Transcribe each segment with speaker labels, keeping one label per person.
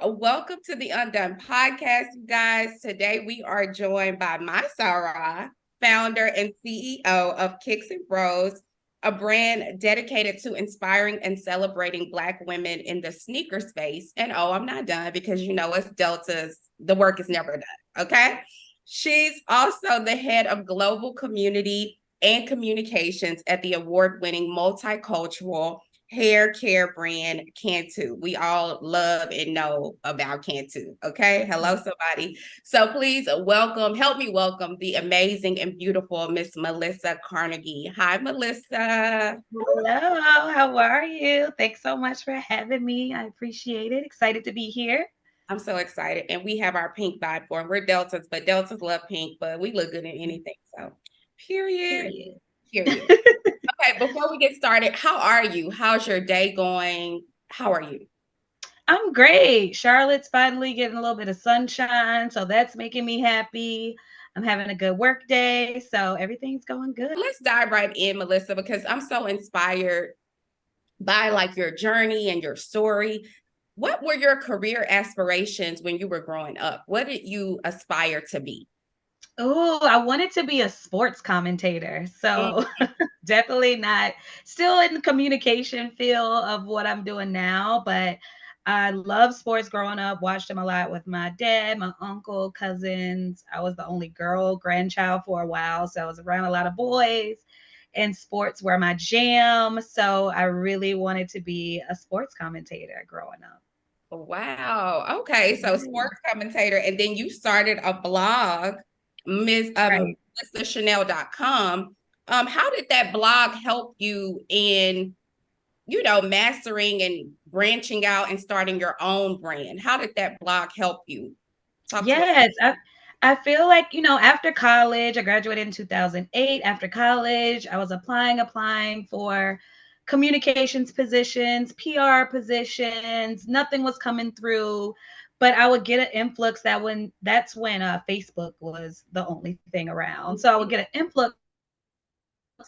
Speaker 1: Welcome to the Undone podcast, you guys. Today we are joined by my Sarah, founder and CEO of Kicks and Bros, a brand dedicated to inspiring and celebrating Black women in the sneaker space. And I'm not done because us Deltas, the work is never done. Okay. She's also the head of global community and communications at the award-winning multicultural hair care brand Cantu. We all love and know about Cantu. Okay. Hello, somebody. So please help me welcome the amazing and beautiful Miss Melissa Carnegie. Hi, Melissa.
Speaker 2: Hello, how are you? Thanks so much for having me. I appreciate it. Excited to be here.
Speaker 1: I'm so excited. And we have our pink vibe for. We're Deltas, but Deltas love pink, but we look good in anything. So period.
Speaker 2: Period.
Speaker 1: Period. Okay, before we get started, how are you? How's your day going? How are you?
Speaker 2: I'm great. Charlotte's finally getting a little bit of sunshine, so that's making me happy. I'm having a good work day, so everything's going good.
Speaker 1: Let's dive right in, Melissa, because I'm so inspired by like your journey and your story. What were your career aspirations when you were growing up? What did you aspire to be?
Speaker 2: Oh, I wanted to be a sports commentator. So definitely not still in the communication field of what I'm doing now, but I love sports growing up, watched them a lot with my dad, my uncle, cousins. I was the only girl grandchild for a while, so I was around a lot of boys and sports were my jam. So I really wanted to be a sports commentator growing up.
Speaker 1: Wow. Okay. So
Speaker 2: Yeah.
Speaker 1: sports commentator, and then you started a blog, Miss
Speaker 2: Right.
Speaker 1: MrChanel.com. How did that blog help you in, mastering and branching out and starting your own brand? How did that blog help you? Talk to us.
Speaker 2: Yes, I feel like, after college, I graduated in 2008. After college, I was applying for communications positions, PR positions. Nothing was coming through, but I would get an influx that's when Facebook was the only thing around. So I would get an influx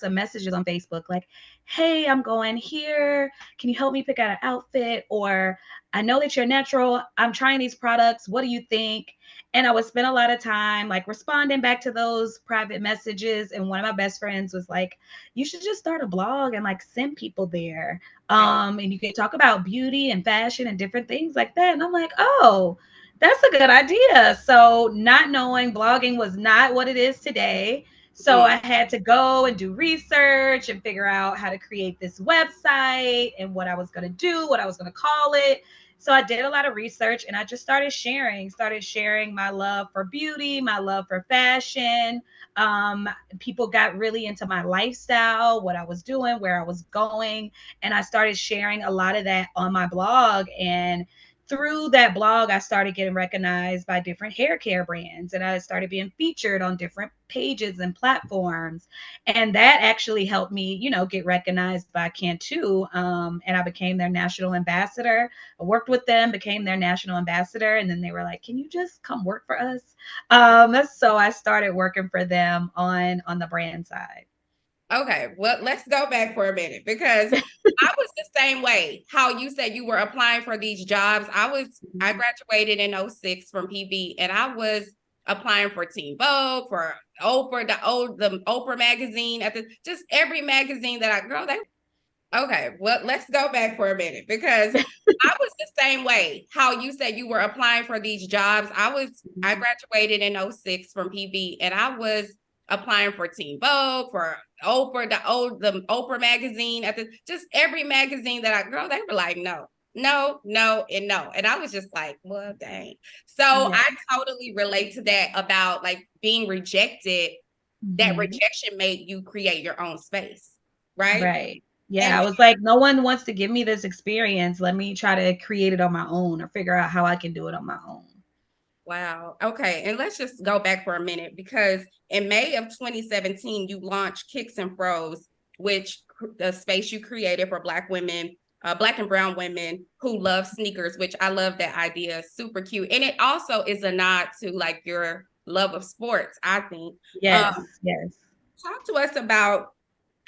Speaker 2: of messages on Facebook like, "Hey, I'm going here. Can you help me pick out an outfit?" Or, "I know that you're natural. I'm trying these products. What do you think?" And I would spend a lot of time like responding back to those private messages. And one of my best friends was like, "You should just start a blog and like send people there.
Speaker 1: Wow.
Speaker 2: And you can talk about beauty and fashion and different things like that." And I'm like, "Oh, that's a good idea." So, not knowing blogging was not what it is today. So
Speaker 1: Mm.
Speaker 2: I had to go and do research and figure out how to create this website and what I was going to do, what I was going to call it. So I did a lot of research and I just started sharing my love for beauty, my love for fashion. People got really into my lifestyle, what I was doing, where I was going. And I started sharing a lot of that on my blog. And through that blog, I started getting recognized by different hair care brands and I started being featured on different pages and platforms. And that actually helped me, get recognized by Cantu. And I became their national ambassador. I worked with them, became their national ambassador. And then they were like, "Can you just come work for us?" So I started working for them on the brand side.
Speaker 1: Okay, well, let's go back for a minute because I was the same way. How you said you were applying for these jobs. I graduated in '06 from PV and I was applying for Teen Vogue, for Oprah, the Oprah magazine, at the just every magazine that they okay, well, let's go back for a minute because I was the same way. How you said you were applying for these jobs. I graduated in '06 from PV and I was applying for Teen Vogue, for Oprah, the Oprah magazine, at the just every magazine that they were like, no, no, no, and no. And I was just like, well, dang. So
Speaker 2: Yeah.
Speaker 1: I totally relate to that about like being rejected. That
Speaker 2: Mhm.
Speaker 1: rejection made you create your own space, right?
Speaker 2: Right. Yeah,
Speaker 1: And
Speaker 2: I was like, no one wants to give me this experience. Let me try to create it on my own or figure out how I can do it on my own.
Speaker 1: wow. Okay. And let's just go back for a minute because in May of 2017, you launched Kicks and Froze, which the space you created for Black women, Black and brown women who love sneakers, which I love that idea. Super cute. And it also is a nod to like your love of sports, I think. Um,
Speaker 2: Yes, yes.
Speaker 1: Talk to us about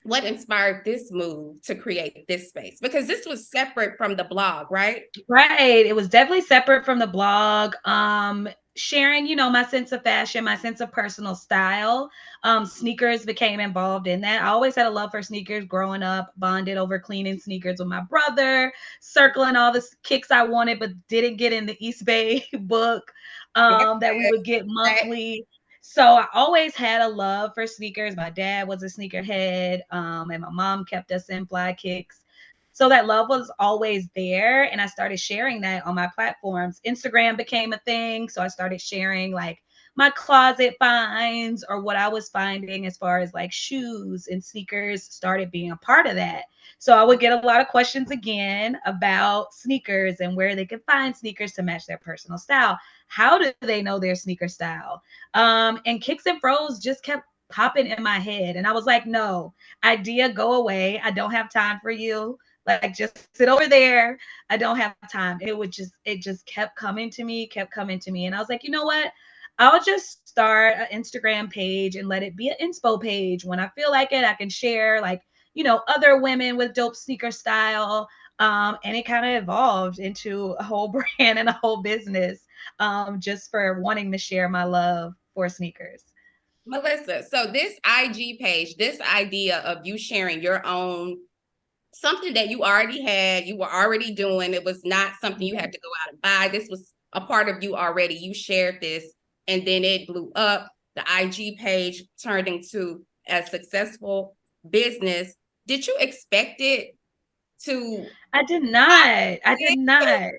Speaker 1: what inspired this move to create this space? Because this was separate from the blog, right?
Speaker 2: Right. It was definitely separate from the blog. Sharing, my sense of fashion, my sense of personal style. Sneakers became involved in that. I always had a love for sneakers growing up, bonded over cleaning sneakers with my brother, circling all the kicks I wanted, but didn't get in the East Bay book
Speaker 1: Yes,
Speaker 2: that we would get
Speaker 1: right.
Speaker 2: monthly. So I always had a love for sneakers. My dad was a sneakerhead, and my mom kept us in fly kicks. So that love was always there. And I started sharing that on my platforms. Instagram became a thing. So I started sharing like my closet finds or what I was finding as far as like shoes and sneakers started being a part of that. So I would get a lot of questions again about sneakers and where they could find sneakers to match their personal style. How do they know their sneaker style? And Kicks and Froze just kept popping in my head. And I was like, no, idea, go away. I don't have time for you. Like, just sit over there. I don't have time. It just kept coming to me, kept coming to me. And I was like, you know what? I'll just start an Instagram page and let it be an inspo page. When I feel like it, I can share like, other women with dope sneaker style. And it kind of evolved into a whole brand and a whole business, just for wanting to share my love for sneakers.
Speaker 1: Melissa, so this IG page, this idea of you sharing your own something that you already had, you were already doing, it was not something you had to go out and buy. This was a part of you already. You shared this and then it blew up. The IG page turned into a successful business. Did you expect it to?
Speaker 2: I did not. I did not.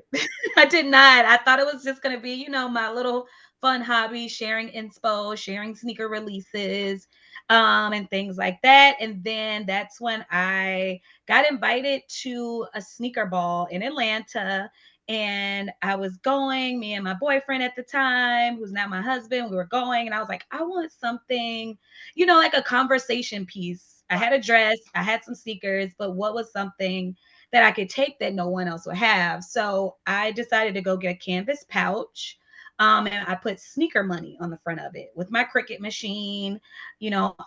Speaker 2: I did not. I thought it was just going to be, my little fun hobby, sharing inspo, sharing sneaker releases, and things like that. And then that's when I got invited to a sneaker ball in Atlanta. And I was going, me and my boyfriend at the time, who's now my husband, we were going. And I was like, I want something, like a conversation piece. I had a dress, I had some sneakers, but what was something that I could take that no one else would have? So I decided to go get a canvas pouch. And I put sneaker money on the front of it with my Cricut machine,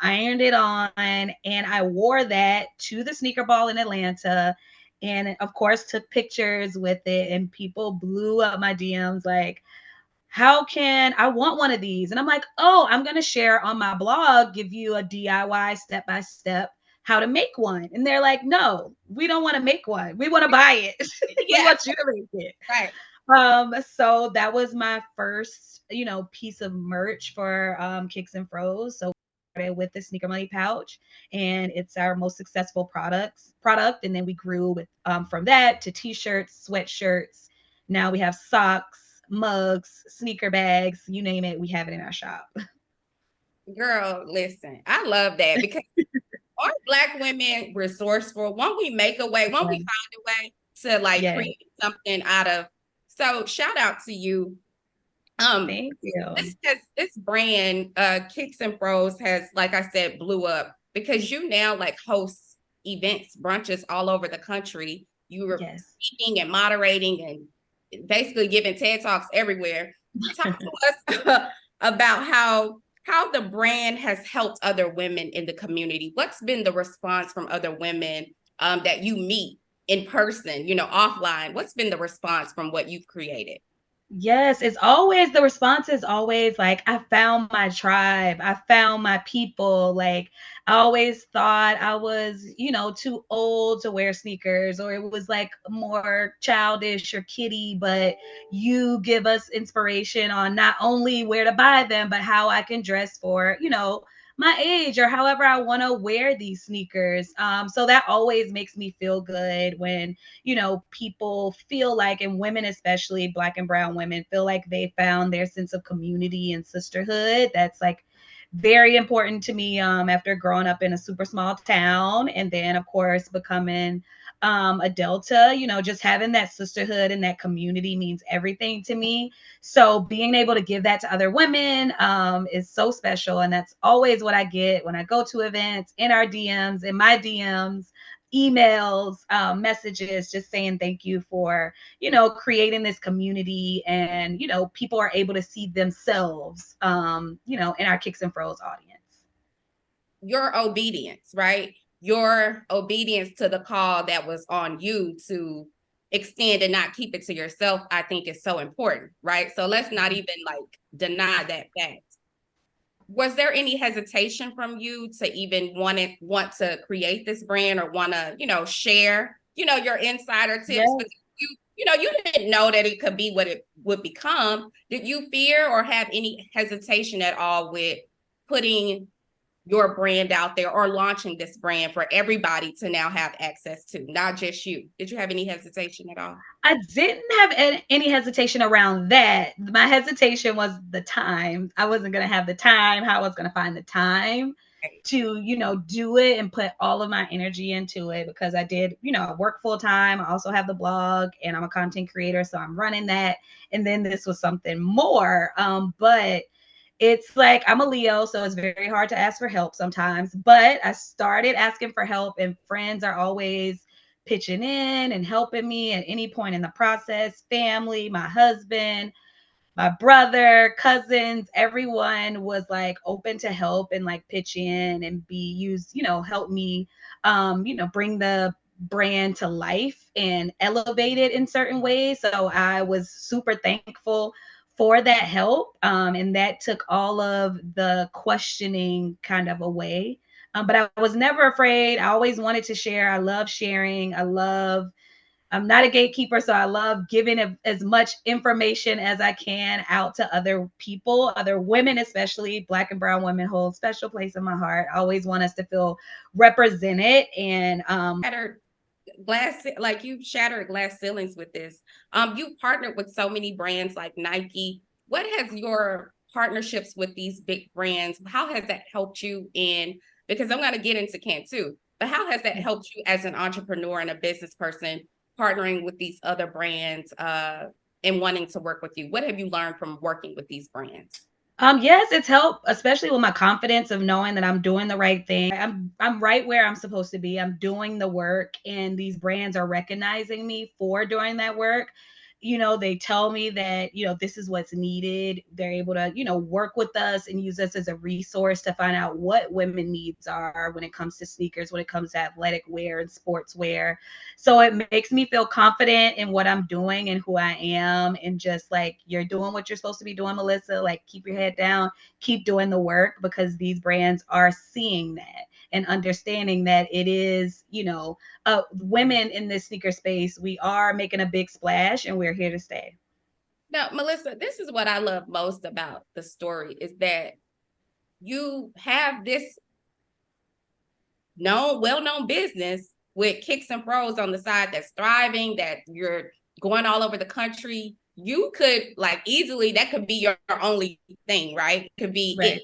Speaker 2: ironed it on, and I wore that to the sneaker ball in Atlanta. And of course, took pictures with it, and people blew up my DMs like, how can I want one of these? And I'm like, oh, I'm going to share on my blog, give you a DIY step by step how to make one. And they're like, no, we don't want to make one. We want to buy it. We
Speaker 1: Yeah,
Speaker 2: want you to make it.
Speaker 1: right.
Speaker 2: So that was my first, piece of merch for Kicks and Froze. So we started with the Sneaker Money pouch, and it's our most successful product. And then we grew with from that to t-shirts, sweatshirts. Now we have socks, mugs, sneaker bags, you name it, we have it in our shop.
Speaker 1: Girl, listen, I love that because our Black women resourceful. Won't we make a way? Won't we
Speaker 2: Yeah.
Speaker 1: find a way to like
Speaker 2: Yes.
Speaker 1: create something out of? So shout out to you.
Speaker 2: Thank you.
Speaker 1: This brand, Kicks and Froze has, like I said, blew up because you now like host events, brunches all over the country. You were
Speaker 2: Yes.
Speaker 1: speaking and moderating and basically giving TED Talks everywhere. Talk to us about how the brand has helped other women in the community. What's been the response from other women that you meet in person, offline? What's been the response from what you've created?
Speaker 2: Yes, it's always the response is always like, I found my tribe, I found my people. Like, I always thought I was, too old to wear sneakers, or it was like more childish or kiddie, but you give us inspiration on not only where to buy them, but how I can dress for, my age or however I want to wear these sneakers. So that always makes me feel good when people feel like, and women, especially Black and brown women, feel like they found their sense of community and sisterhood. That's like very important to me, after growing up in a super small town and then, of course, becoming a Delta. Just having that sisterhood and that community means everything to me. So being able to give that to other women, is so special. And that's always what I get when I go to events, in our DMs, in my DMs, emails, messages, just saying thank you for, creating this community. And, people are able to see themselves, in our Kicks and Froze audience.
Speaker 1: Your obedience, right? your obedience to the call that was on you to extend and not keep it to yourself, I think is so important, right? So let's not even like deny that fact. Was there any hesitation from you to even want to create this brand or want to, share, your insider tips?
Speaker 2: Yes.
Speaker 1: But you didn't know that it could be what it would become. Did you fear or have any hesitation at all with putting your brand out there or launching this brand for everybody to now have access to, not just you? Did you have any hesitation at all?
Speaker 2: I didn't have any hesitation around that. My hesitation was the time. I wasn't going to have the time, how I was going to find the time to, do it and put all of my energy into it, because I did, I work full time. I also have the blog and I'm a content creator. So I'm running that. And then this was something more. But it's like, I'm a Leo, so it's very hard to ask for help sometimes. But I started asking for help, and friends are always pitching in and helping me at any point in the process. Family, my husband, my brother, cousins, everyone was like open to help and like pitch in and be used, help me, bring the brand to life and elevate it in certain ways. So I was super thankful for that help. And that took all of the questioning kind of away. But I was never afraid. I always wanted to share. I love sharing. I'm not a gatekeeper, so I love giving as much information as I can out to other people, other women, especially Black and brown women hold a special place in my heart. I always want us to feel represented. And
Speaker 1: Shattered glass, like you shattered glass ceilings with this. You partnered with so many brands like Nike. What has your partnerships with these big brands, how has that helped you in, because I'm going to get into Cantu, but how has that helped you as an entrepreneur and a business person partnering with these other brands and wanting to work with you? What have you learned from working with these brands?
Speaker 2: Yes, it's helped, especially with my confidence of knowing that I'm doing the right thing. I'm right where I'm supposed to be. I'm doing the work, and these brands are recognizing me for doing that work. They tell me that, this is what's needed. They're able to, work with us and use us as a resource to find out what women needs are when it comes to sneakers, when it comes to athletic wear and sportswear. So it makes me feel confident in what I'm doing and who I am. And just like, you're doing what you're supposed to be doing, Melissa, like keep your head down, keep doing the work, because these brands are seeing that and understanding that it is, women in this sneaker space, we are making a big splash and we're here to stay.
Speaker 1: Now, Melissa, this is what I love most about the story is that you have this well-known business with Kicks and Froze on the side that's thriving, that you're going all over the country. You could like easily, that could be your only thing, right? It could be
Speaker 2: Right.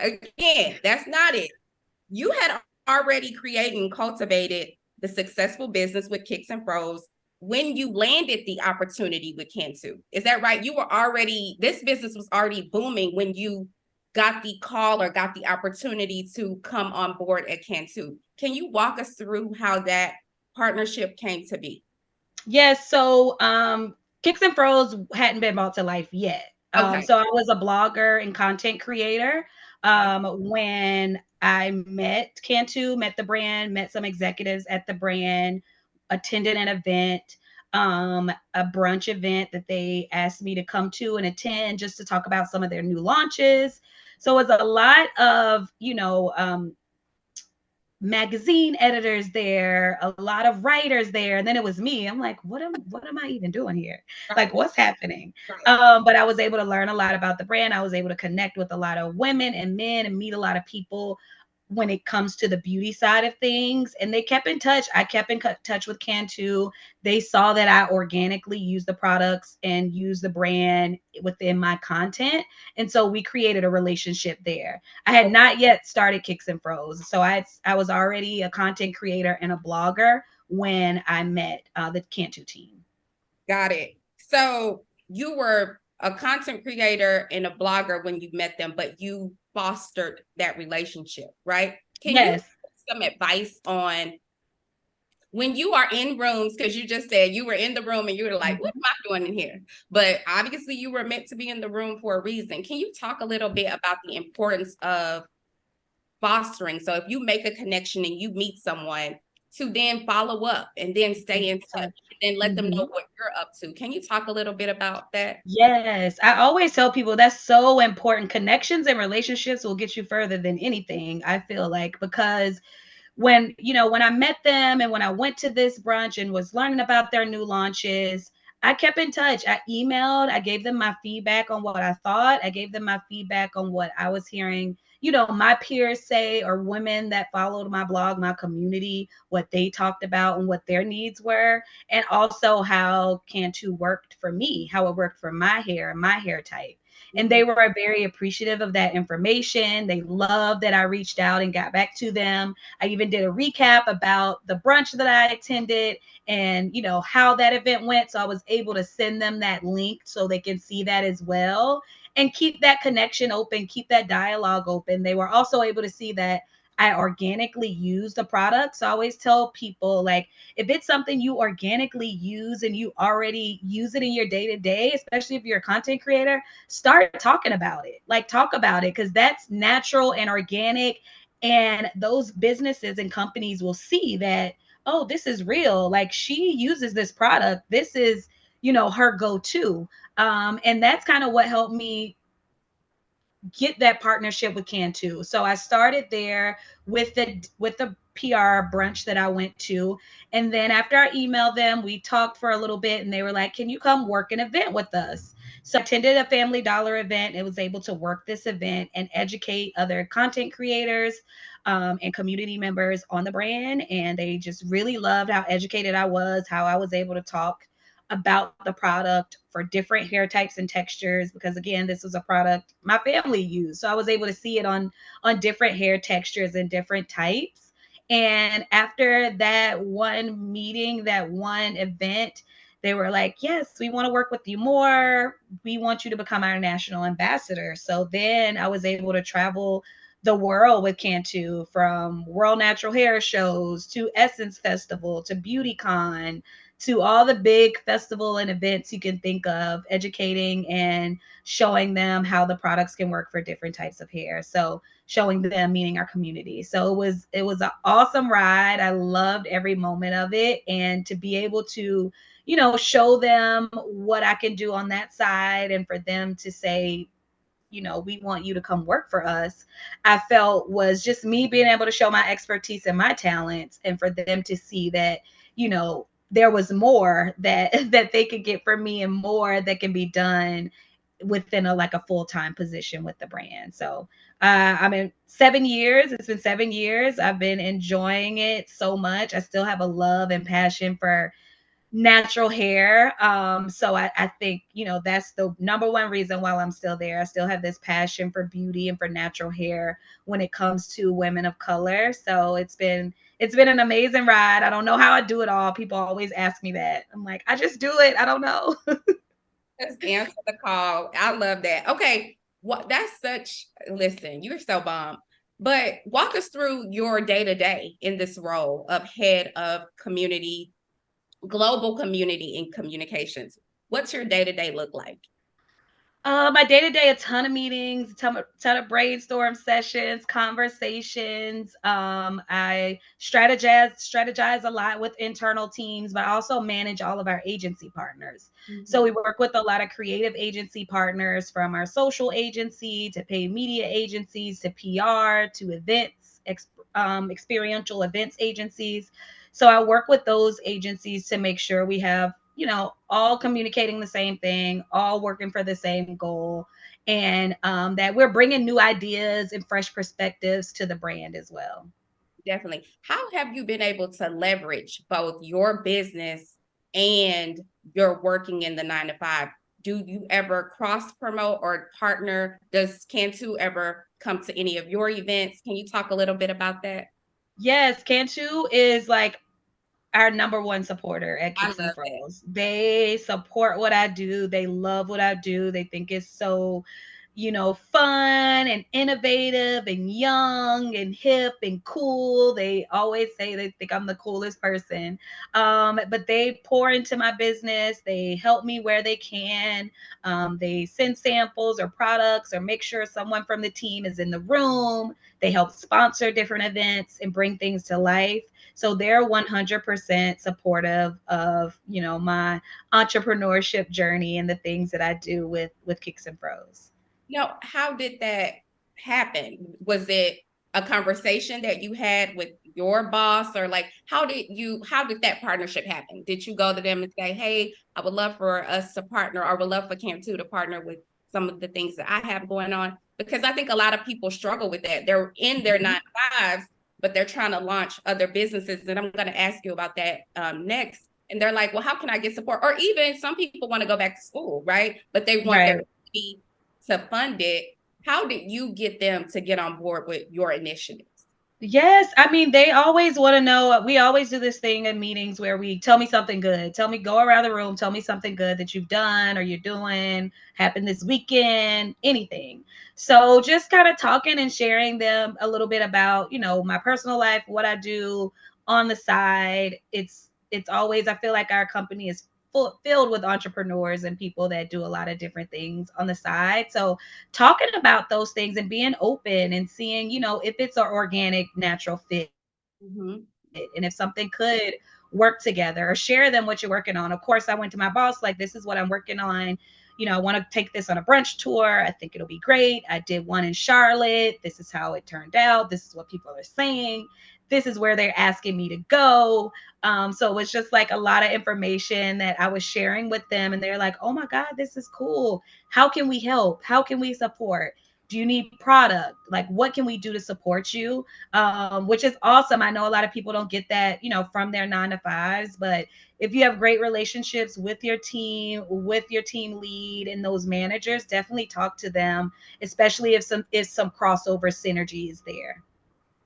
Speaker 1: it. Again, that's not it. You had already created and cultivated the successful business with Kicks and Froze when you landed the opportunity with Cantu. Is that right? This business was already booming when you got the call or got the opportunity to come on board at Cantu. Can you walk us through how that partnership came to be?
Speaker 2: Yes. So Kicks and Froze hadn't been brought to life yet.
Speaker 1: Okay.
Speaker 2: So I was a blogger and content creator when I met Cantu, met the brand, met some executives at the brand, attended an event, a brunch event that they asked me to come to and attend just to talk about some of their new launches. So it was a lot of, magazine editors there, a lot of writers there, and then it was me. I'm like, what am I even doing here? Like,
Speaker 1: Right.
Speaker 2: what's happening?
Speaker 1: Right.
Speaker 2: But I was able to learn a lot about the brand. I was able to connect with a lot of women and men and meet a lot of people when it comes to the beauty side of things. And they kept in touch. I kept in touch with Cantu. They saw that I organically use the products and use the brand within my content. And so we created a relationship there. I had not yet started Kicks and Froze. So I was already a content creator and a blogger when I met the Cantu team.
Speaker 1: Got it. So you were a content creator and a blogger when you met them, but you fostered that relationship, right? Can you give
Speaker 2: Yes.
Speaker 1: some advice on when you are in rooms, because you just said you were in the room and you were like, what am I doing in here? But obviously you were meant to be in the room for a reason. Can you talk a little bit about the importance of fostering. So if you make a connection and you meet someone, to then follow up and then stay in touch and then let them know
Speaker 2: Mhm.
Speaker 1: what you're up to. Can you talk a little bit about that?
Speaker 2: Yes, I always tell people that's so important. Connections and relationships will get you further than anything, I feel like, because when I met them and when I went to this brunch and was learning about their new launches, I kept in touch. I emailed, I gave them my feedback on what I thought. I gave them my feedback on what I was hearing, my peers say, or women that followed my blog, my community, what they talked about and what their needs were, and also how Cantu worked for me, how it worked for my hair, my hair type. And they
Speaker 1: Mhm.
Speaker 2: were very appreciative of that information. They loved that I reached out and got back to them. I even did a recap about the brunch that I attended and how that event went. So I was able to send them that link so they can see that as well and keep that connection open, keep that dialogue open. They were also able to see that I organically use the product. So I always tell people, like, if it's something you organically use and you already use it in your day to day, especially if you're a content creator, start talking about it. Like, talk about it because that's natural and organic. And those businesses and companies will see that, oh, this is real. Like, she uses this product. This is, her go to. And that's kind of what helped me get that partnership with Cantu. So I started there with the PR brunch that I went to, and then after I emailed them, we talked for a little bit, and they were like, "Can you come work an event with us?" So I attended a Family Dollar event. And was able to work this event and educate other content creators and community members on the brand, and they just really loved how educated I was, how I was able to talk about the product for different hair types and textures, because again, this was a product my family used, so I was able to see it on different hair textures and different types. And after that one meeting, that one event, they were like, yes, we want to work with you more, we want you to become our national ambassador. So then I was able to travel the world with Cantu, from World Natural Hair shows to Essence Festival to BeautyCon to all the big festival and events you can think of, educating and showing them how the products can work for different types of hair. So showing them, meaning our community. So it was an awesome ride. I loved every moment of it, and to be able to show them what I can do on that side, and for them to say, we want you to come work for us, I felt was just me being able to show my expertise and my talents, and for them to see that, there was more that that they could get from me, and more that can be done within a full-time position with the brand. So I mean, 7 years, it's been 7 years. I've been enjoying it so much. I still have a love and passion for natural hair. So I think, that's the number one reason why I'm still there. I still have this passion for beauty and for natural hair when it comes to women of color. So it's been an amazing ride. I don't know how I do it all. People always ask me that. I'm like, I just do it. I don't know.
Speaker 1: Just answer the call. I love that. Okay. What that's such listen, you're so bomb. But walk us through your day to day in this role of head of community, global community and communications. What's your day to day look like?
Speaker 2: My day to day, a ton of meetings, ton of brainstorm sessions, conversations. I strategize a lot with internal teams, but I also manage all of our agency partners. So we
Speaker 1: Mhm.
Speaker 2: work with a lot of creative agency partners, from our social agency to paid media agencies to PR to events, experiential events agencies. So I work with those agencies to make sure we have, all communicating the same thing, all working for the same goal, and that we're bringing new ideas and fresh perspectives to the brand as well.
Speaker 1: Definitely. How have you been able to leverage both your business and your working in the 9 to 5? Do you ever cross promote or partner? Does Cantu ever come to any of your events? Can you talk a little bit about that?
Speaker 2: Yes, Cantu is like our number one supporter at
Speaker 1: I
Speaker 2: Kicks and
Speaker 1: love
Speaker 2: Froze. They support what I do. They love what I do. They think it's so, fun and innovative and young and hip and cool. They always say they think I'm the coolest person. But they pour into my business. They help me where they can. They send samples or products or make sure someone from the team is in the room. They help sponsor different events and bring things to life. So they're 100% supportive of, my entrepreneurship journey and the things that I do with Kicks and Pros.
Speaker 1: Now, how did that happen? Was it a conversation that you had with your boss, or like how did that partnership happen? Did you go to them and say, "Hey, I would love for us to partner, or would love for Cantu to partner with some of the things that I have going on?" Because I think a lot of people struggle with that. They're in their
Speaker 2: Mhm.
Speaker 1: 9 to 5s, but they're trying to launch other businesses. And I'm going to ask you about that next. And they're like, "Well, how can I get support?" Or even some people want to go back to school, right? But they want their
Speaker 2: Right.
Speaker 1: to fund it. How did you get them to get on board with your initiatives?
Speaker 2: Yes, I mean, they always want to know. We always do this thing in meetings where we tell me something good. Tell me, go around the room, tell me something good that you've done or you're doing, happened this weekend, anything. So just kind of talking and sharing them a little bit about, my personal life, what I do on the side. It's always, I feel like our company is filled with entrepreneurs and people that do a lot of different things on the side. So talking about those things and being open and seeing, if it's an organic, natural fit
Speaker 1: Mm-hmm.
Speaker 2: and if something could work together or share them what you're working on. Of course, I went to my boss, like, this is what I'm working on. I want to take this on a brunch tour. I think it'll be great. I did one in Charlotte. This is how it turned out. This is what people are saying. This is where they're asking me to go. So it was just like a lot of information that I was sharing with them. And they're like, oh my God, this is cool. How can we help? How can we support? Do you need product? Like, what can we do to support you? Which is awesome. I know a lot of people don't get that, from their 9 to 5s, but if you have great relationships with your team lead and those managers, definitely talk to them, especially if some crossover synergy is there.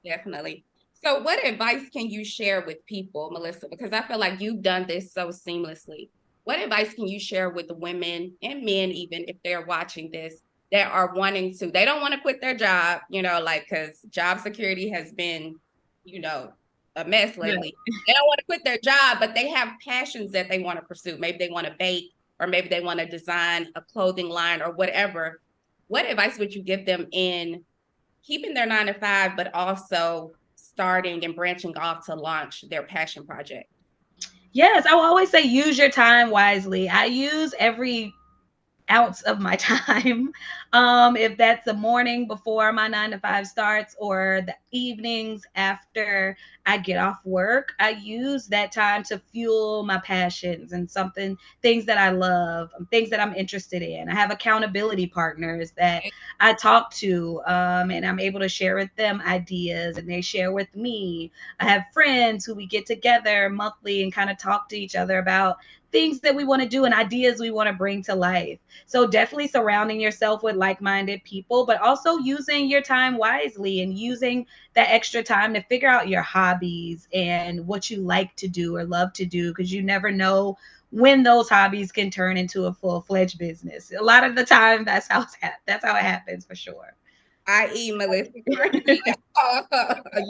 Speaker 1: Definitely. So, what advice can you share with people, Melissa? Because I feel like you've done this so seamlessly. What advice can you share with the women and men, even if they're watching this, that are wanting to, they don't want to quit their job, like, because job security has been, you know, a mess
Speaker 2: Right.
Speaker 1: lately. They don't want to quit their job, but they have passions that they want to pursue. Maybe they want to bake, or maybe they want to design a clothing line or whatever. What advice would you give them in keeping their 9 to 5, but also starting and branching off to launch their passion project?
Speaker 2: Yes, I will always say use your time wisely. I use every ounce of my time. If that's the morning before my 9 to 5 starts or the evenings after I get off work, I use that time to fuel my passions and things that I love, things that I'm interested in. I have accountability partners that I talk to, and I'm able to share with them ideas and they share with me. I have friends who we get together monthly and kind of talk to each other about things that we want to do and ideas we want to bring to life. So definitely surrounding yourself with like-minded people, but also using your time wisely and using that extra time to figure out your hobbies and what you like to do or love to do, because you never know when those hobbies can turn into a full-fledged business. A lot of the time, that's how it happens for sure.
Speaker 1: I.e., Melissa Carnegie.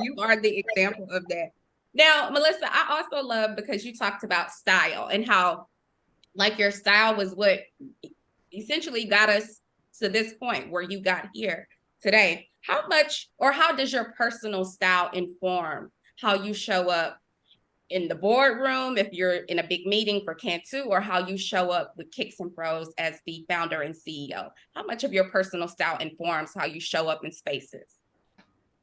Speaker 1: You are the example of that. Now, Melissa, I also love because you talked about style and how, like, your style was what essentially got us to this point where you got here today. How much or how does your personal style inform how you show up in the boardroom if you're in a big meeting for Cantu, or how you show up with Kicks and Pros as the founder and CEO? How much of your personal style informs how you show up in spaces?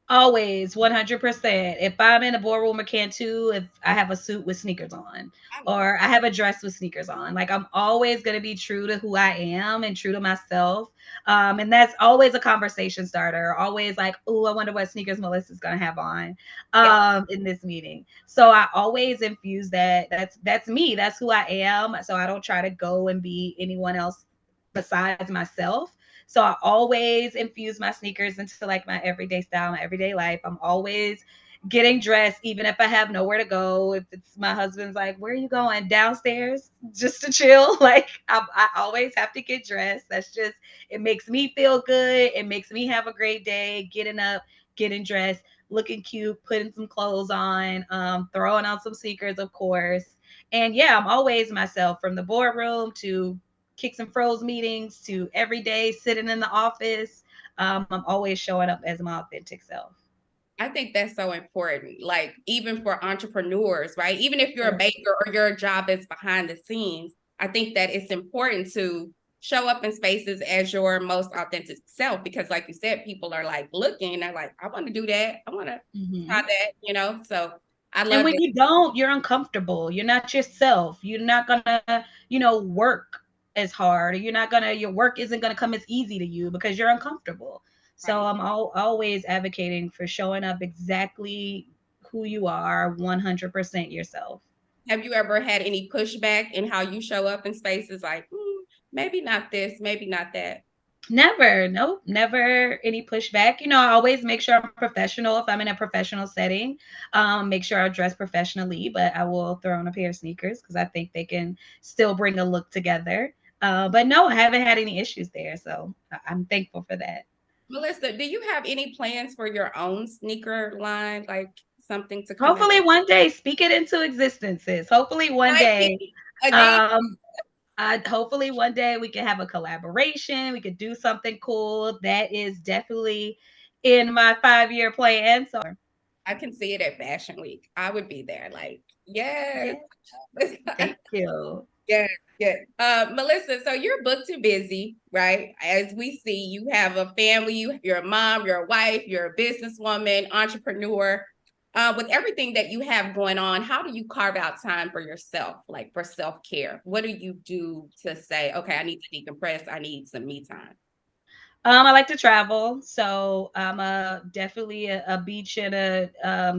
Speaker 2: Always 100%. If I'm in a boardroom or Cantu, if I have a suit with sneakers on, or I have a dress with sneakers on, like, I'm always going to be true to who I am and true to myself. And that's always a conversation starter. Always like, oh, I wonder what sneakers Melissa's going to have on
Speaker 1: Yeah,
Speaker 2: in this meeting. So I always infuse that. That's me. That's who I am. So I don't try to go and be anyone else besides myself. So I always infuse my sneakers into like my everyday style, my everyday life. I'm always getting dressed, even if I have nowhere to go. If it's my husband's like, "Where are you going?" Downstairs, just to chill. Like I always have to get dressed. That's just it makes me feel good. It makes me have a great day. Getting up, getting dressed, looking cute, putting some clothes on, throwing on some sneakers, of course. And yeah, I'm always myself from the boardroom to kicks and froze meetings to every day sitting in the office. I'm always showing up as my authentic self.
Speaker 1: I think that's so important. Like even for entrepreneurs, right? Even if you're a baker or your job is behind the scenes, I think that it's important to show up in spaces as your most authentic self because like you said, people are like looking, they're like, I want to do that. I want to try
Speaker 2: Hmm.
Speaker 1: that. So I
Speaker 2: And
Speaker 1: love
Speaker 2: when
Speaker 1: that.
Speaker 2: you don't, you're uncomfortable. You're not yourself. You're not gonna, work as hard. Or you're not gonna. Your work isn't gonna come as easy to you because you're uncomfortable. So
Speaker 1: Right.
Speaker 2: I'm always advocating for showing up exactly who you are, 100% yourself.
Speaker 1: Have you ever had any pushback in how you show up in spaces like, maybe not this, maybe not that?
Speaker 2: Never, nope, never any pushback. I always make sure I'm professional if I'm in a professional setting. Make sure I dress professionally, but I will throw on a pair of sneakers because I think they can still bring a look together. But no, I haven't had any issues there, so I'm thankful for that.
Speaker 1: Melissa, do you have any plans for your own sneaker line, like something to come out?
Speaker 2: Hopefully one day, speak it into existence, sis. Hopefully one
Speaker 1: Right.
Speaker 2: day,
Speaker 1: Again,
Speaker 2: um, hopefully one day we can have a collaboration. We could do something cool. That is definitely in my 5-year plan. So
Speaker 1: I can see it at Fashion Week. I would be there. Like, yes.
Speaker 2: yeah, thank you.
Speaker 1: Yes, yes. Melissa, so you're booked and busy, right? As we see, you have a family, you're a mom, you're a wife, you're a businesswoman, entrepreneur. With everything that you have going on, how do you carve out time for yourself, like for self-care? What do you do to say, okay, I need to decompress, I need some me time?
Speaker 2: I like to travel, so I'm definitely a beach and a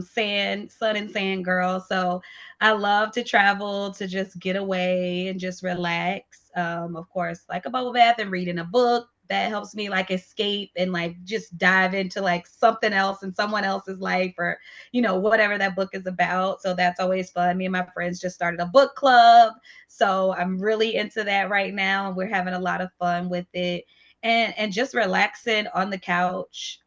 Speaker 2: sun and sand girl. So I love to travel to just get away and just relax. Of course, like a bubble bath and reading a book that helps me like escape and like just dive into like something else in someone else's life or whatever that book is about. So that's always fun. Me and my friends just started a book club, so I'm really into that right now, and we're having a lot of fun with it and just relaxing on the couch,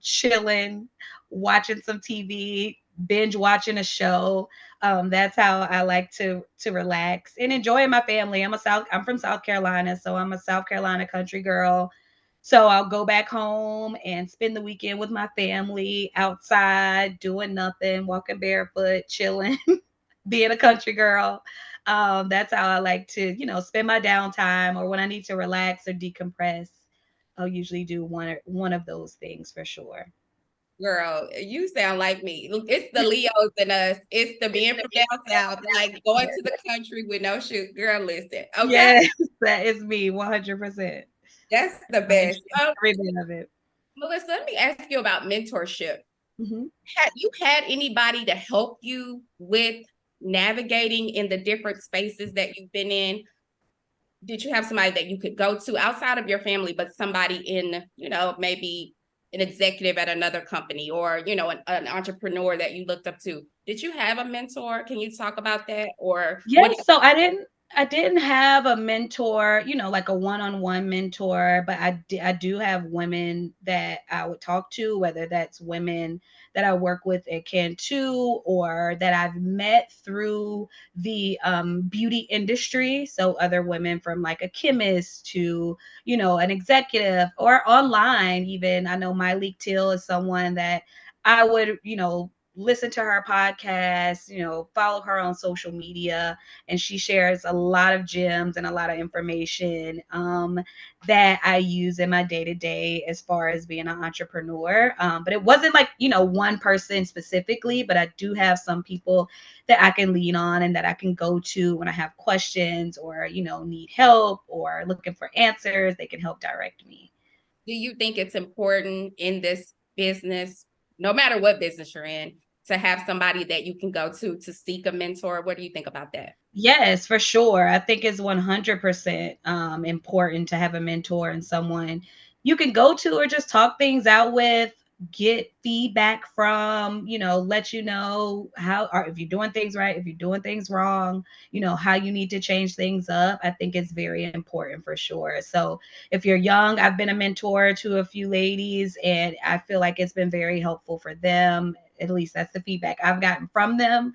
Speaker 2: chilling, watching some TV, binge watching a show. That's how I like to relax and enjoying my family. I'm from South Carolina, so I'm a South Carolina country girl. So I'll go back home and spend the weekend with my family outside, doing nothing, walking barefoot, chilling, being a country girl. That's how I like to, spend my downtime or when I need to relax or decompress. I'll usually do one of those things for sure.
Speaker 1: Girl, you sound like me. It's the Leos in us. It's the being from down south, like going to the country with no shoes. Girl, listen, okay?
Speaker 2: Yes, that is me, 100%.
Speaker 1: That's the
Speaker 2: I
Speaker 1: best.
Speaker 2: enjoy every bit of it.
Speaker 1: Melissa, let me ask you about mentorship.
Speaker 2: Mhm.
Speaker 1: Had you had anybody to help you with navigating in the different spaces that you've been in? Did you have somebody that you could go to outside of your family, but somebody in, maybe an executive at another company or, an entrepreneur that you looked up to? Did you have a mentor? Can you talk about that? Or what?
Speaker 2: Yes, so I didn't have a mentor, like a one-on-one mentor, but I do have women that I would talk to, whether that's women that I work with at Cantu or that I've met through the beauty industry. So other women from like a chemist to, an executive or online even. I know Myleik Till is someone that I would, listen to her podcast, follow her on social media, and she shares a lot of gems and a lot of information that I use in my day to day as far as being an entrepreneur. But it wasn't like, one person specifically, but I do have some people that I can lean on and that I can go to when I have questions or, need help or looking for answers. They can help direct me.
Speaker 1: Do you think it's important in this business, no matter what business you're in, to have somebody that you can go to seek a mentor? What do you think about that?
Speaker 2: Yes, for sure. I think it's 100% important to have a mentor and someone you can go to or just talk things out with. get feedback from, let you know how, or if you're doing things right, if you're doing things wrong, how you need to change things up. I think it's very important for sure. So if you're young, I've been a mentor to a few ladies, and I feel like it's been very helpful for them. At least that's the feedback I've gotten from them.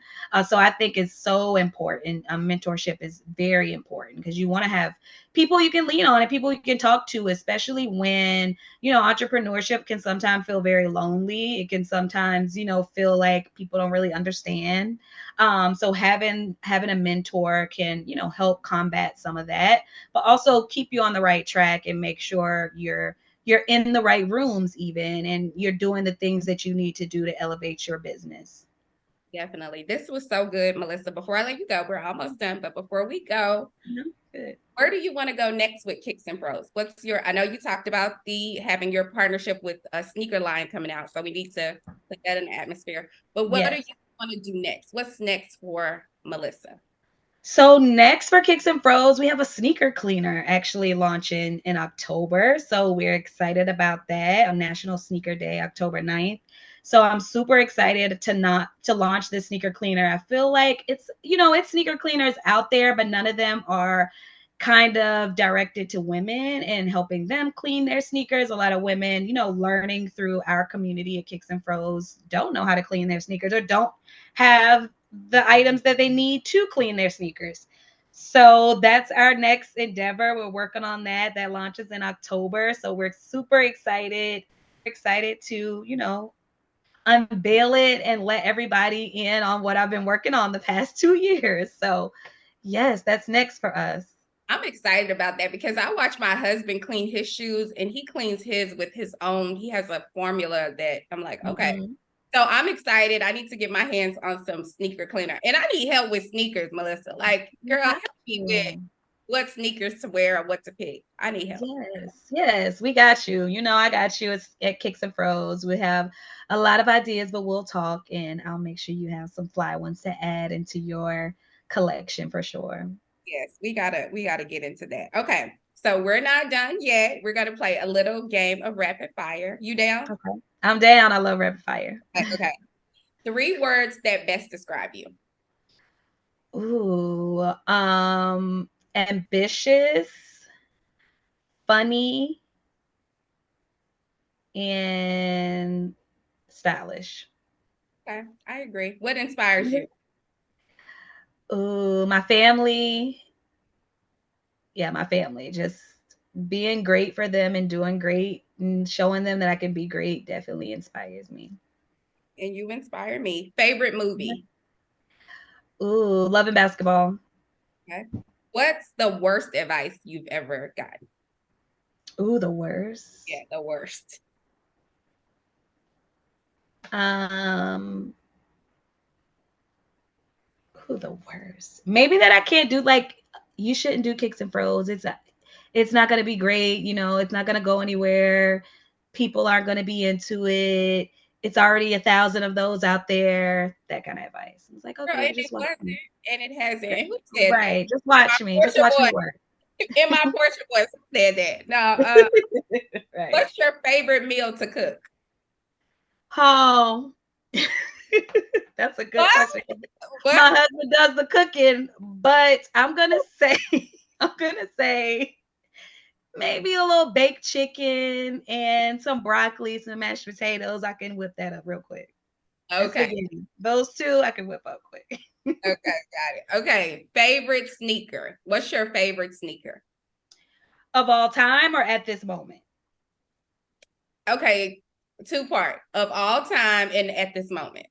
Speaker 2: So I think it's so important. Mentorship is very important because you want to have people you can lean on and people you can talk to, especially when, entrepreneurship can sometimes feel very lonely. It can sometimes, feel like people don't really understand. So having a mentor can, help combat some of that, but also keep you on the right track and make sure you're in the right rooms even, and you're doing the things that you need to do to elevate your business.
Speaker 1: Definitely. This was so good, Melissa. Before I let you go, we're almost done, but before we go,
Speaker 2: Good.
Speaker 1: where do you want to go next with Kicks and Pros? What's your, I know you talked about the having your partnership with a sneaker line coming out, so we need to put that in the atmosphere. But what do
Speaker 2: Yes.
Speaker 1: you want to do next? What's next for Melissa?
Speaker 2: So next for Kicks and Froze, we have a sneaker cleaner actually launching in October. So we're excited about that on National Sneaker Day, October 9th. So I'm super excited to launch this sneaker cleaner. I feel like it's sneaker cleaners out there, but none of them are kind of directed to women and helping them clean their sneakers. A lot of women, learning through our community at Kicks and Froze don't know how to clean their sneakers or don't have the items that they need to clean their sneakers. So that's our next endeavor. We're working on that. That launches in October. So we're super excited to, unveil it and let everybody in on what I've been working on the past 2 years. So yes, that's next for us.
Speaker 1: I'm excited about that because I watch my husband clean his shoes and he cleans his with his own. He has a formula that I'm like, okay.
Speaker 2: Mhm.
Speaker 1: So I'm excited. I need to get my hands on some sneaker cleaner. And I need help with sneakers, Melissa. Like,
Speaker 2: You
Speaker 1: girl, help
Speaker 2: got
Speaker 1: me with
Speaker 2: to.
Speaker 1: what sneakers to wear or what to pick. I need help.
Speaker 2: Yes, we got you. I got you. It's at Kicks and Froze. We have a lot of ideas, but we'll talk and I'll make sure you have some fly ones to add into your collection for sure.
Speaker 1: Yes, we gotta get into that. Okay. So we're not done yet. We're gonna play a little game of rapid fire. You down?
Speaker 2: Okay. I'm down. I love rapid fire.
Speaker 1: Okay. 3 words that best describe you.
Speaker 2: Ooh, ambitious, funny, and stylish.
Speaker 1: Okay, I agree. What inspires you?
Speaker 2: Ooh, my family. Yeah, my family. Just being great for them and doing great and showing them that I can be great definitely inspires me.
Speaker 1: And you inspire me. Favorite
Speaker 2: Yeah.
Speaker 1: movie?
Speaker 2: Ooh, loving basketball.
Speaker 1: Okay. What's the worst advice you've ever gotten?
Speaker 2: Ooh, the worst.
Speaker 1: Yeah, the worst.
Speaker 2: Um, ooh, the worst. Maybe that I can't do like you shouldn't do kicks and froze. It's not gonna be great, it's not gonna go anywhere. People aren't gonna be into it. It's already 1,000 of those out there. That kind of advice. It's like,
Speaker 1: Girl,
Speaker 2: okay,
Speaker 1: and it
Speaker 2: just watch
Speaker 1: wasn't,
Speaker 2: me.
Speaker 1: and it hasn't. And who said that?
Speaker 2: Right. Just
Speaker 1: My
Speaker 2: watch me. Just
Speaker 1: portion
Speaker 2: watch me
Speaker 1: voice.
Speaker 2: work.
Speaker 1: In my portion voice who said that. No,
Speaker 2: Right.
Speaker 1: what's your favorite meal to cook?
Speaker 2: Oh, that's a good
Speaker 1: What?
Speaker 2: question.
Speaker 1: What?
Speaker 2: My husband does the cooking, but I'm gonna say, I'm gonna say maybe a little baked chicken and some broccoli, some mashed potatoes. I can whip that up real quick. And
Speaker 1: Okay.
Speaker 2: spaghetti. Those two I can whip up quick.
Speaker 1: Okay, got it. Okay. Favorite sneaker. What's your favorite sneaker?
Speaker 2: Of all time or at this moment?
Speaker 1: Okay, 2 part of all time and at this moment.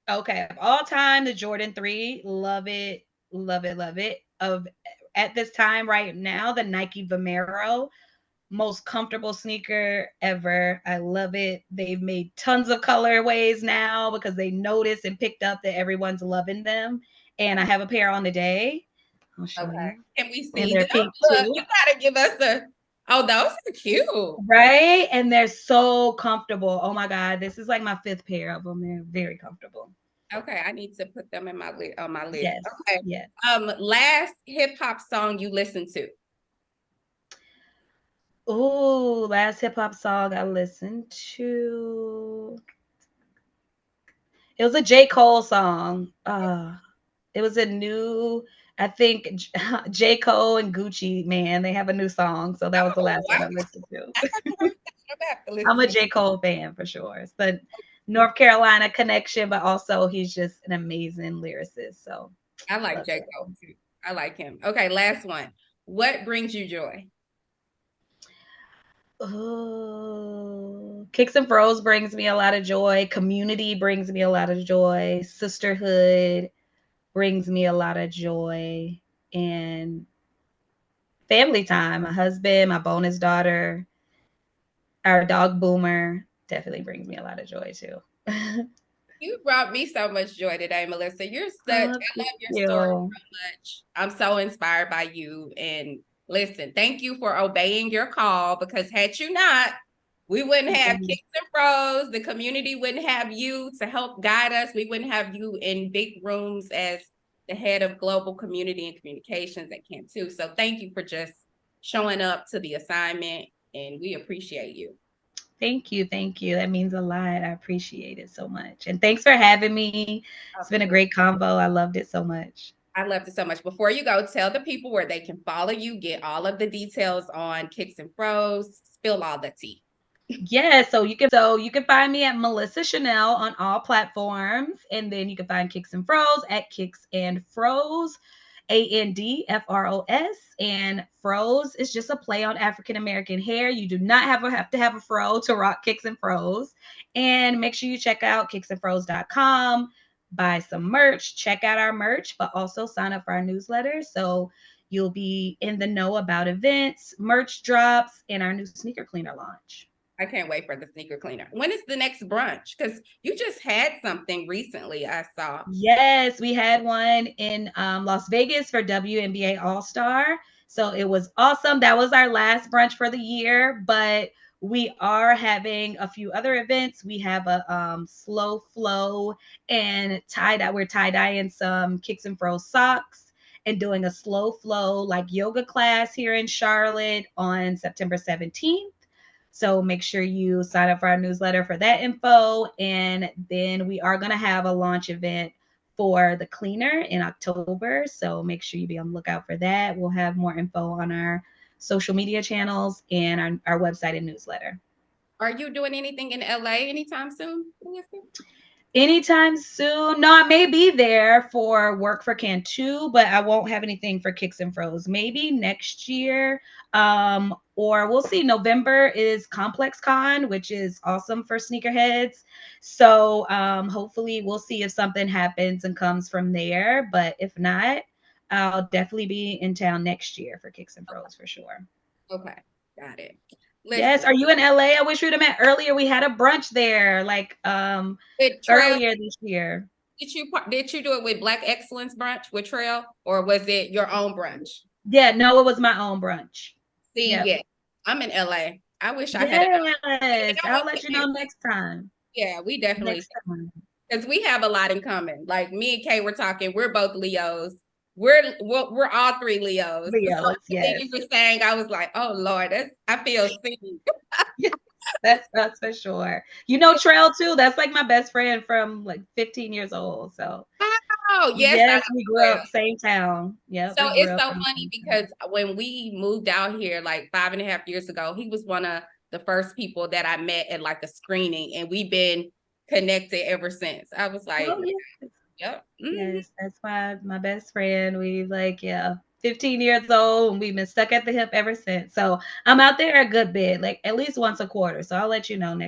Speaker 2: Okay, of all time, the Jordan 3. Love it, love it, love it. Of At this time right now, the Nike Vomero, most comfortable sneaker ever. I love it. They've made tons of colorways now because they noticed and picked up that everyone's loving them. And I have a pair on today. I'll show
Speaker 1: Okay.
Speaker 2: you.
Speaker 1: Can we
Speaker 2: And
Speaker 1: see
Speaker 2: they're
Speaker 1: them?
Speaker 2: pink
Speaker 1: Look,
Speaker 2: too.
Speaker 1: you gotta give us a. Oh, those are cute.
Speaker 2: Right? And they're so comfortable. Oh my God. This is like my fifth pair of them. They're very comfortable.
Speaker 1: Okay, I need to put them in my on my list.
Speaker 2: Yes.
Speaker 1: Okay.
Speaker 2: Yes.
Speaker 1: Last hip hop song you listened to.
Speaker 2: Ooh, last hip hop song I listened to. It was a J. Cole song. It was a new, I think J. Cole and Gucci Man, they have a new song. So that was the
Speaker 1: Oh,
Speaker 2: last one I listened to.
Speaker 1: I haven't heard that. I'm gonna have to
Speaker 2: I'm
Speaker 1: listen
Speaker 2: a
Speaker 1: to.
Speaker 2: J. Cole fan for sure. It's the North Carolina connection, but also he's just an amazing lyricist. So
Speaker 1: I like
Speaker 2: love
Speaker 1: J.
Speaker 2: J.
Speaker 1: Cole
Speaker 2: Cole.
Speaker 1: too. I like him. Okay, last one. What brings you joy?
Speaker 2: Oh, Kicks and Froze brings me a lot of joy. Community brings me a lot of joy. Sisterhood brings me a lot of joy. And family time, my husband, my bonus daughter, our dog Boomer definitely brings me a lot of joy too.
Speaker 1: You brought me so much joy today, Melissa. I
Speaker 2: Oh, thank
Speaker 1: love your story
Speaker 2: you.
Speaker 1: so much. I'm so inspired by you. And listen, thank you for obeying your call because had you not, we wouldn't have
Speaker 2: Yeah.
Speaker 1: Kicks and Bros. The community wouldn't have you to help guide us. We wouldn't have you in big rooms as the head of global community and communications at Cantu. So thank you for just showing up to the assignment, and we appreciate you.
Speaker 2: Thank you. Thank you. That means a lot. I appreciate it so much. And thanks for having me.
Speaker 1: Of
Speaker 2: It's been a
Speaker 1: course.
Speaker 2: great convo. I loved it so much.
Speaker 1: I loved it so much. Before you go, tell the people where they can follow you, get all of the details on Kicks and Froze, spill all the tea.
Speaker 2: Yeah, so you can find me at Melissa Chanel on all platforms, and then you can find Kicks and Froze at Kicks and Froze, ANDFROS. And Froze is just a play on African American hair. You do not have to have a fro to rock Kicks and Froze. And make sure you check out kicksandfroze.com, buy some merch, check out our merch, but also sign up for our newsletter. So you'll be in the know about events, merch drops, and our new sneaker cleaner launch.
Speaker 1: I can't wait for the sneaker cleaner. When is the next brunch? Because you just had something recently, I saw.
Speaker 2: Yes, we had one in Las Vegas for WNBA All Star. So it was awesome. That was our last brunch for the year, but we are having a few other events. We have a slow flow and tie dye. We're tie dyeing some Kicks and Fro socks and doing a slow flow like yoga class here in Charlotte on September 17th. So make sure you sign up for our newsletter for that info. And then we are going to have a launch event for the cleaner in October. So make sure you be on the lookout for that. We'll have more info on our social media channels and our website and newsletter.
Speaker 1: Are you doing anything in LA anytime soon?
Speaker 2: Anytime soon. No, I may be there for work for Cantu, but I won't have anything for Kicks and Froze. Maybe next year. Or we'll see. November is Complex Con, which is awesome for sneakerheads. So hopefully we'll see if something happens and comes from there. But if not, I'll definitely be in town next year for Kicks and Froze for sure.
Speaker 1: Okay, got it.
Speaker 2: Yes.
Speaker 1: Listen,
Speaker 2: Are you in LA? I wish we'd have met earlier. We had a brunch there like
Speaker 1: with Trail,
Speaker 2: earlier this year.
Speaker 1: did you do it with Black Excellence Brunch with Trail, or was it your own brunch?
Speaker 2: Yeah, no, it was my own brunch.
Speaker 1: See,
Speaker 2: Yep.
Speaker 1: yeah, I'm in LA. I wish I had. You
Speaker 2: Yes.
Speaker 1: know,
Speaker 2: I'll let you know next time.
Speaker 1: yeah, we definitely
Speaker 2: Next time.
Speaker 1: because we have a lot in common. Like me and Kay were talking, we're both Leos. We're all three Leos. So
Speaker 2: Leos,
Speaker 1: everything
Speaker 2: yes.
Speaker 1: you were saying, I was like, oh Lord, I feel seen.
Speaker 2: Yes, that's for sure. You know Trail too. That's like my best friend from like 15 years old. So
Speaker 1: Oh, yes, I
Speaker 2: yes, we grew
Speaker 1: know.
Speaker 2: up same town. Yep,
Speaker 1: So
Speaker 2: we grew
Speaker 1: it's
Speaker 2: up
Speaker 1: so
Speaker 2: in the
Speaker 1: funny
Speaker 2: same town.
Speaker 1: because when we moved out here like 5.5 years ago, he was one of the first people that I met at like a screening, and we've been connected ever since. I was like,
Speaker 2: Oh yes.
Speaker 1: yep.
Speaker 2: Yes, that's my best friend. We like, yeah, 15 years old and we've been stuck at the hip ever since. So I'm out there a good bit, like at least once a quarter. So I'll let you know next.